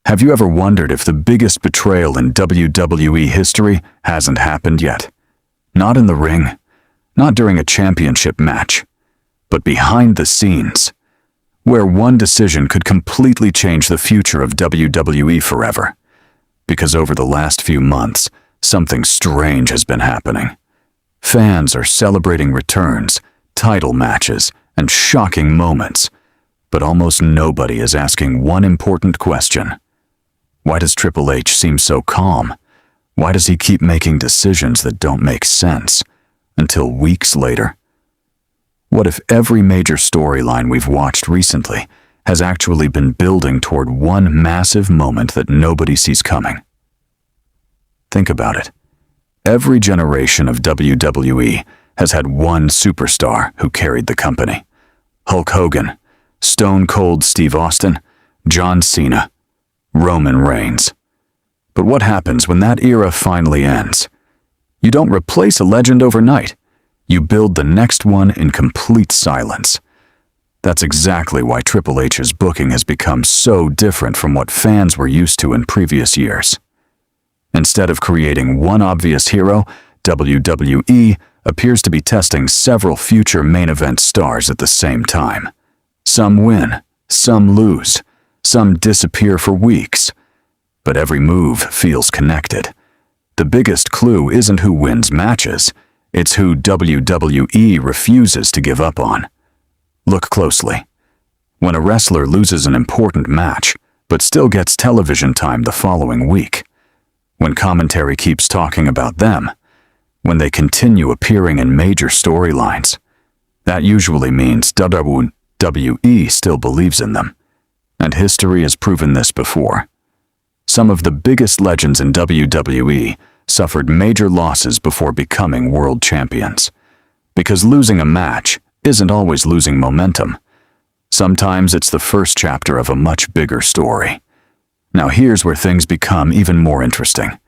Have you ever wondered if the biggest betrayal in WWE history hasn't happened yet? Not in the ring, not during a championship match, but behind the scenes, where one decision could completely change the future of WWE forever. Because over the last few months, something strange has been happening. Fans are celebrating returns, title matches, and shocking moments, but almost nobody is asking one important question. Why does Triple H seem so calm? Why does he keep making decisions that don't make sense? Until weeks later. What if every major storyline we've watched recently has actually been building toward one massive moment that nobody sees coming? Think about it. Every generation of WWE has had one superstar who carried the company. Hulk Hogan, Stone Cold Steve Austin, John Cena, Roman Reigns. But what happens when that era finally ends? You don't replace a legend overnight. You build the next one in complete silence. That's exactly why Triple H's booking has become so different from what fans were used to in previous years. Instead of creating one obvious hero, WWE appears to be testing several future main event stars at the same time. Some win, some lose, some disappear for weeks, but every move feels connected. The biggest clue isn't who wins matches, it's who WWE refuses to give up on. Look closely. When a wrestler loses an important match, but still gets television time the following week, when commentary keeps talking about them, when they continue appearing in major storylines, that usually means WWE still believes in them. And history has proven this before. Some of the biggest legends in WWE suffered major losses before becoming world champions. Because losing a match isn't always losing momentum. Sometimes it's the first chapter of a much bigger story. Now here's where things become even more interesting.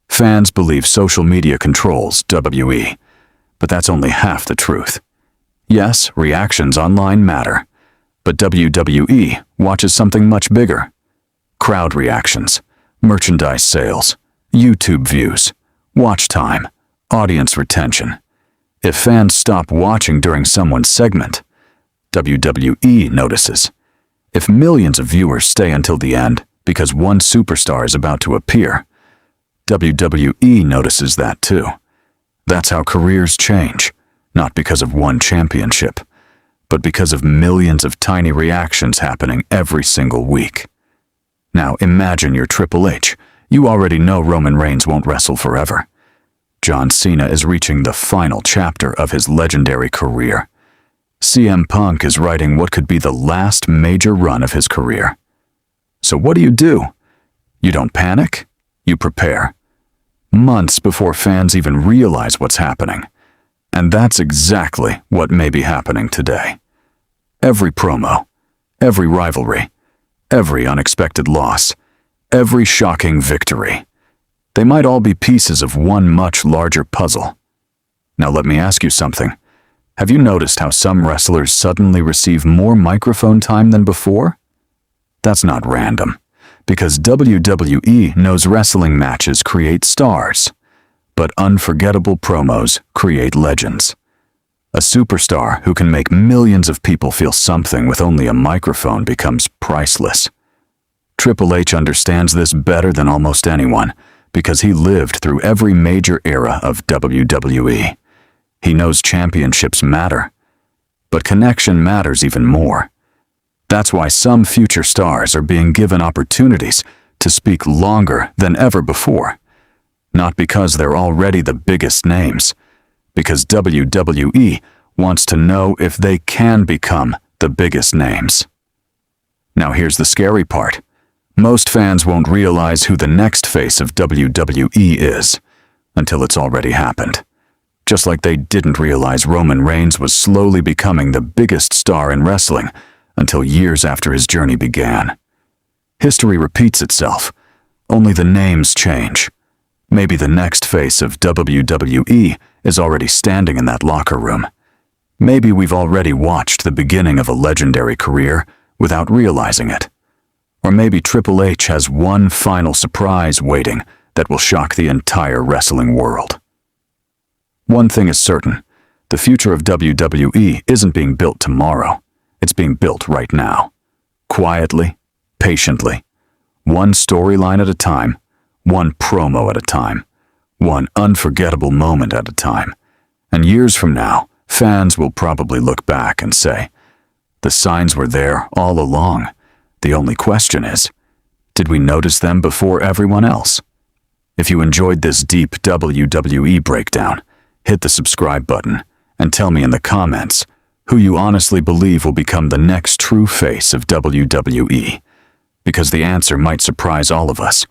Fans believe social media controls WWE, but that's only half the truth. Yes, reactions online matter, but WWE watches something much bigger. Crowd reactions, merchandise sales, YouTube views, watch time, audience retention. If fans stop watching during someone's segment, WWE notices. If millions of viewers stay until the end because one superstar is about to appear, WWE notices that too. That's how careers change, not because of one championship, but because of millions of tiny reactions happening every single week. Now imagine you're Triple H. You already know Roman Reigns won't wrestle forever. John Cena is reaching the final chapter of his legendary career. CM Punk is writing what could be the last major run of his career. So what do? You don't panic, you prepare. Months before fans even realize what's happening. And that's exactly what may be happening today. Every promo, every rivalry, every unexpected loss, every shocking victory. They might all be pieces of one much larger puzzle. Now let me ask you something. Have you noticed how some wrestlers suddenly receive more microphone time than before? That's not random, because WWE knows wrestling matches create stars, but unforgettable promos create legends. A superstar who can make millions of people feel something with only a microphone becomes priceless. Triple H understands this better than almost anyone because he lived through every major era of WWE. He knows championships matter, but connection matters even more. That's why some future stars are being given opportunities to speak longer than ever before. Not because they're already the biggest names, because WWE wants to know if they can become the biggest names. Now here's the scary part. Most fans won't realize who the next face of WWE is until it's already happened. Just like they didn't realize Roman Reigns was slowly becoming the biggest star in wrestling until years after his journey began. History repeats itself, only the names change. Maybe the next face of WWE is already standing in that locker room. Maybe we've already watched the beginning of a legendary career without realizing it. Or maybe Triple H has one final surprise waiting that will shock the entire wrestling world. One thing is certain, the future of WWE isn't being built tomorrow. It's being built right now. Quietly, patiently, one storyline at a time, one promo at a time, one unforgettable moment at a time. And years from now, fans will probably look back and say, the signs were there all along. The only question is, did we notice them before everyone else? If you enjoyed this deep WWE breakdown, hit the subscribe button and tell me in the comments who you honestly believe will become the next true face of WWE. Because the answer might surprise all of us,